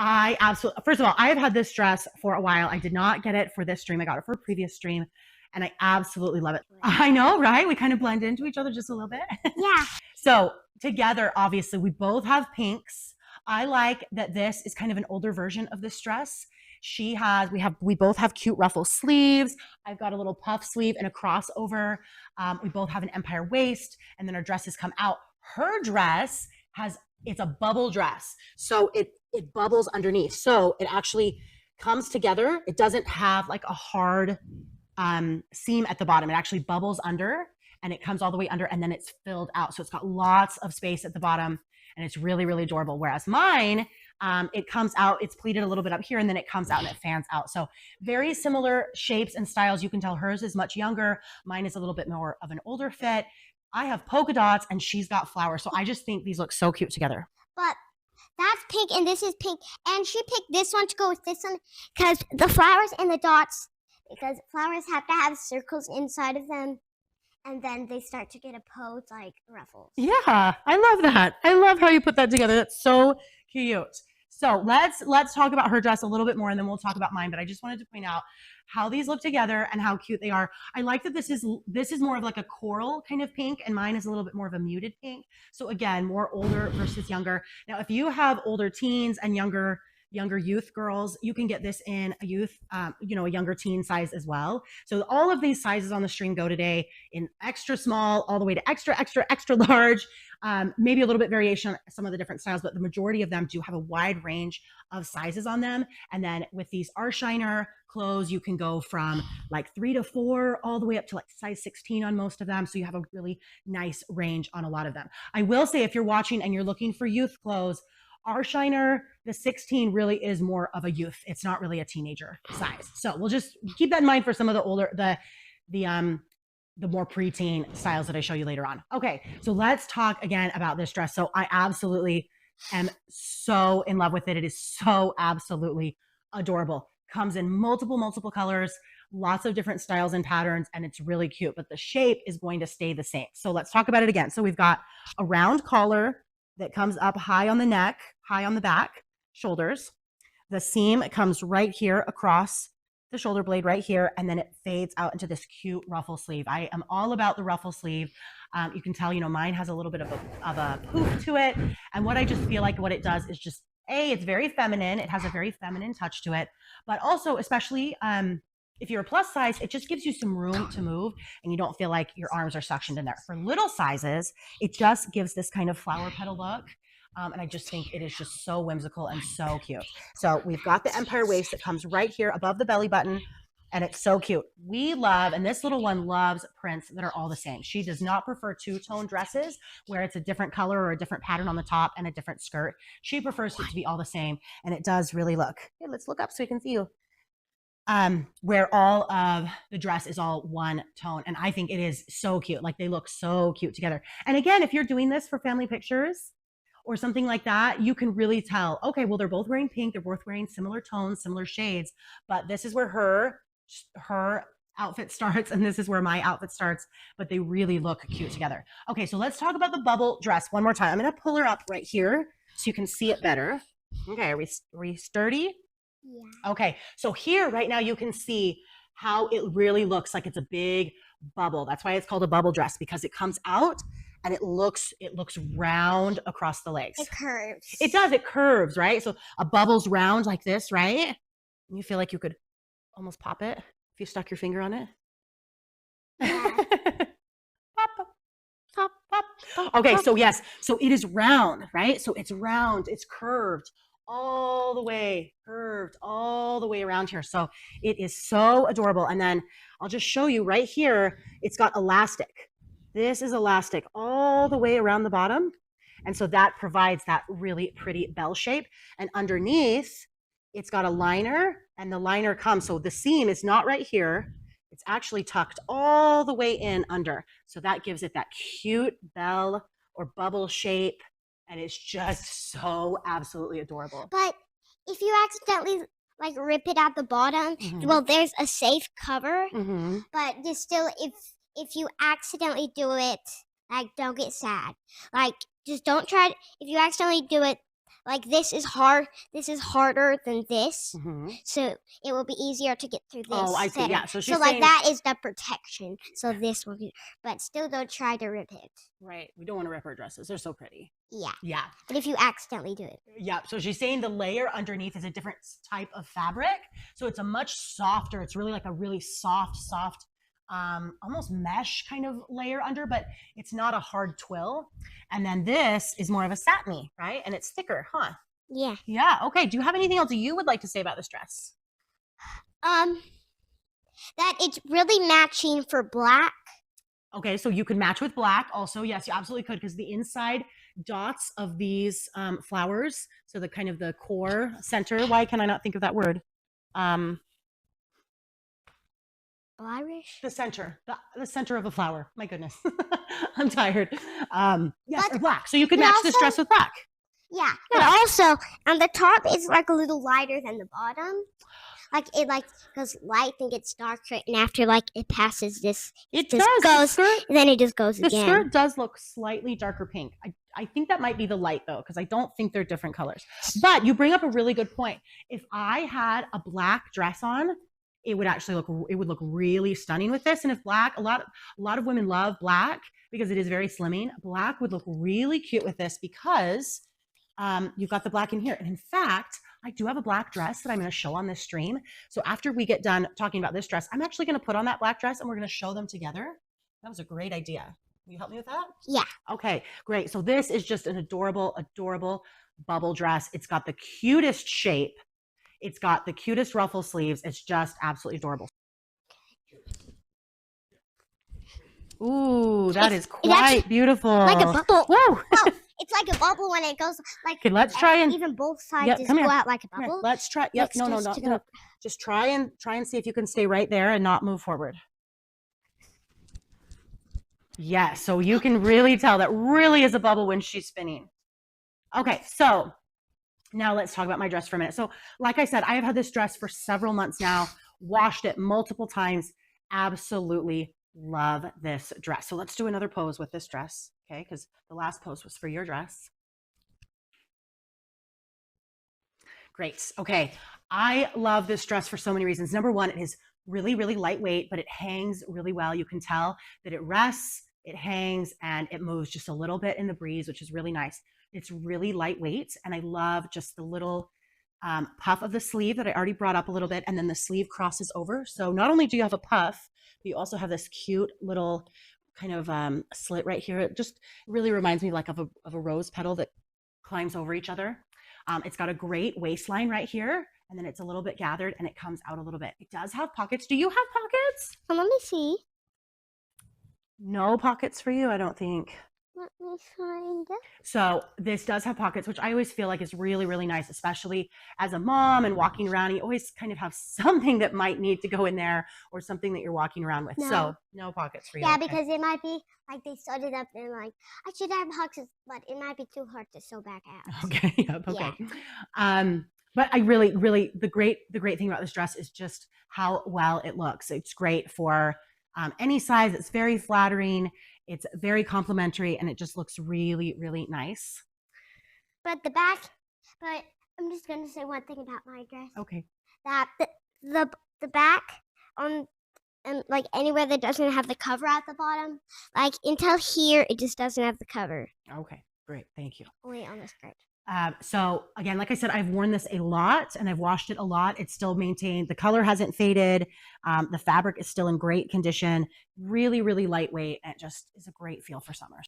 I absolutely, first of all, I have had this dress for a while. I did not get it for this stream. I got it for a previous stream and I absolutely love it. I know, right? We kind of blend into each other just a little bit. Yeah. So together, obviously, we both have pinks. I like that this is kind of an older version of this dress. We both have cute ruffle sleeves. I've got a little puff sleeve and a crossover. We both have an empire waist, and then our dresses come out. Her dress it's a bubble dress. So it bubbles underneath. So it actually comes together. It doesn't have like a hard seam at the bottom. It actually bubbles under and it comes all the way under and then it's filled out. So it's got lots of space at the bottom and it's really, really adorable. Whereas mine, it comes out, it's pleated a little bit up here and then it comes out and it fans out. So very similar shapes and styles. You can tell hers is much younger. Mine is a little bit more of an older fit. I have polka dots and she's got flowers. So I just think these look so cute together. But that's pink and this is pink. And she picked this one to go with this one because the flowers and the dots, because flowers have to have circles inside of them. And then they start to get a pose like ruffles. Yeah, I love that. I love how you put that together. That's so cute. So let's talk about her dress a little bit more and then we'll talk about mine. But I just wanted to point out how these look together and how cute they are. I like that this is more of like a coral kind of pink and mine is a little bit more of a muted pink. So again, more older versus younger. Now, if you have older teens and younger youth girls, you can get this in a youth, a younger teen size as well. So all of these sizes on the stream go today in extra small all the way to extra, extra, extra large. Maybe a little bit variation on some of the different styles, but the majority of them do have a wide range of sizes on them. And then with these Arshiner clothes, you can go from like 3 to 4 all the way up to like size 16 on most of them. So you have a really nice range on a lot of them. I will say if you're watching and you're looking for youth clothes, Arshiner, the 16 really is more of a youth. It's not really a teenager size. So we'll just keep that in mind for some of the older, the more preteen styles that I show you later on. Okay, so let's talk again about this dress. So I absolutely am so in love with it. It is so absolutely adorable. Comes in multiple colors, lots of different styles and patterns, and it's really cute, but the shape is going to stay the same. So let's talk about it again. So we've got a round collar that comes up high on the neck, high on the back, shoulders. The seam comes right here across the shoulder blade right here, and then it fades out into this cute ruffle sleeve. I am all about the ruffle sleeve. You can tell, mine has a little bit of a poof to it. And what I just feel like what it does is just, it's very feminine. It has a very feminine touch to it, but also especially if you're a plus size, it just gives you some room to move and you don't feel like your arms are suctioned in there. For little sizes, it just gives this kind of flower petal look. And I just think it is just so whimsical and so cute. So we've got the empire waist that comes right here above the belly button. And it's so cute. We love, and this little one loves prints that are all the same. She does not prefer two-tone dresses where it's a different color or a different pattern on the top and a different skirt. She prefers it to be all the same. And it does really look. Hey, let's look up so you can see you. Where all of the dress is all one tone. And I think it is so cute. Like they look so cute together. And again, if you're doing this for family pictures or something like that, you can really tell, okay, well, they're both wearing pink. They're both wearing similar tones, similar shades, but this is where her outfit starts and this is where my outfit starts, but they really look cute together. Okay, so let's talk about the bubble dress one more time. I'm going to pull her up right here so you can see it better. Okay, are we sturdy? Yeah. Okay, so here right now you can see how it really looks like it's a big bubble. That's why it's called a bubble dress, because it comes out and it looks round across the legs. It curves. It does, it curves, right? So a bubble's round like this, right? And you feel like you could almost pop it if you stuck your finger on it. Yeah. Pop, pop, pop, pop. Okay, so yes, so it is round, right? So it's round, it's curved all the way, curved all the way around here. So it is so adorable. And then I'll just show you right here, it's got elastic. This is elastic all the way around the bottom. And so that provides that really pretty bell shape. And underneath, it's got a liner, and the liner comes. So the seam is not right here. It's actually tucked all the way in under. So that gives it that cute bell or bubble shape. And it's just so absolutely adorable. But if you accidentally like rip it at the bottom, well, there's a safe cover. But just still, if you accidentally do it, like, don't get sad. Like, just don't try. If you accidentally do it, like this is hard. This is harder than this, Mhm. so it will be easier to get through this. Oh, I see. better. Yeah. So she's So like saying, that is the protection. So this will be, but still don't try to rip it. right. We don't want to rip our dresses. They're so pretty. Yeah. Yeah. But if you accidentally do it. Yeah. So she's saying the layer underneath is a different type of fabric. So it's a much softer, it's really like a really soft, almost mesh kind of layer under, but it's not a hard twill. And then this is more of a satiny, right? And it's thicker, huh? Yeah. Yeah. Okay. Do you have anything else you would like to say about this dress? That it's really matching for black. Okay, so you could match with black also. Yes, you absolutely could, because the inside dots of these flowers, so the kind of the core center, why can I not think of that word? Irish? The center of a flower. My goodness. I'm tired. Yes, But- or black. So you could but match this also- dress with black. Yeah. But also, on the top is like a little lighter than the bottom. Like it goes light and gets darker, and after like it passes this, It just does. goes- The skirt, and then it just goes the again. skirt does look slightly darker pink. I think that might be the light though, because I don't think they're different colors. But you bring up a really good point. If I had a black dress on, it would actually look really stunning with this. And if black, a lot of women love black because it is very slimming. Black would look really cute with this because you've got the black in here. And in fact, I do have a black dress that I'm going to show on this stream. So after we get done talking about this dress, I'm actually going to put on that black dress and we're going to show them together. That was a great idea. Will you help me with that? Yeah. Okay, great. So this is just an adorable, adorable bubble dress. It's got the cutest shape. It's got the cutest ruffle sleeves. It's just absolutely adorable. Ooh, that is quite beautiful. Like a bubble. Whoa. It's like a bubble when it goes like. Okay, let's try and even both sides Yep, just come go here. out like a come here. bubble. Let's try. Yep. Like No. starts to go- Just try and see if you can stay right there and not move forward. Yeah, so you can really tell that really is a bubble when she's spinning. Okay, so now let's talk about my dress for a minute. So like I said, I have had this dress for several months now, washed it multiple times, absolutely love this dress. So let's do another pose with this dress, okay? Because the last pose was for your dress. Great, okay. I love this dress for so many reasons. Number one, it is really, really lightweight, but it hangs really well. You can tell that it rests, it hangs, and it moves just a little bit in the breeze, which is really nice. It's really lightweight, and I love just the little puff of the sleeve that I already brought up a little bit, and then the sleeve crosses over. So not only do you have a puff, but you also have this cute little kind of slit right here. It just really reminds me like of a rose petal that climbs over each other. It's got a great waistline right here, and then it's a little bit gathered, and it comes out a little bit. It does have pockets. Do you have pockets? Let me see. No pockets for you, I don't think. Let me find it. So this does have pockets, which I always feel like is really, really nice, especially as a mom and walking around. You always kind of have something that might need to go in there or something that you're walking around with. No. So no pockets for you. Yeah, okay. because it might be like they sewed it up and like I should have pockets, but it might be too hard to sew back out. Okay. Yep. Okay. But I really, really, the great thing about this dress is just how well it looks. It's great for any size. It's very flattering. It's very complimentary, and it just looks really, really nice. But I'm just gonna say one thing about my dress. Okay. That the back on and like anywhere that doesn't have the cover at the bottom, like until here, it just doesn't have the cover. Okay. Great. Thank you. Only on the skirt. So again, like I said, I've worn this a lot and I've washed it a lot. It's still maintained. The color hasn't faded. The fabric is still in great condition. Really, really lightweight. And it just is a great feel for summer.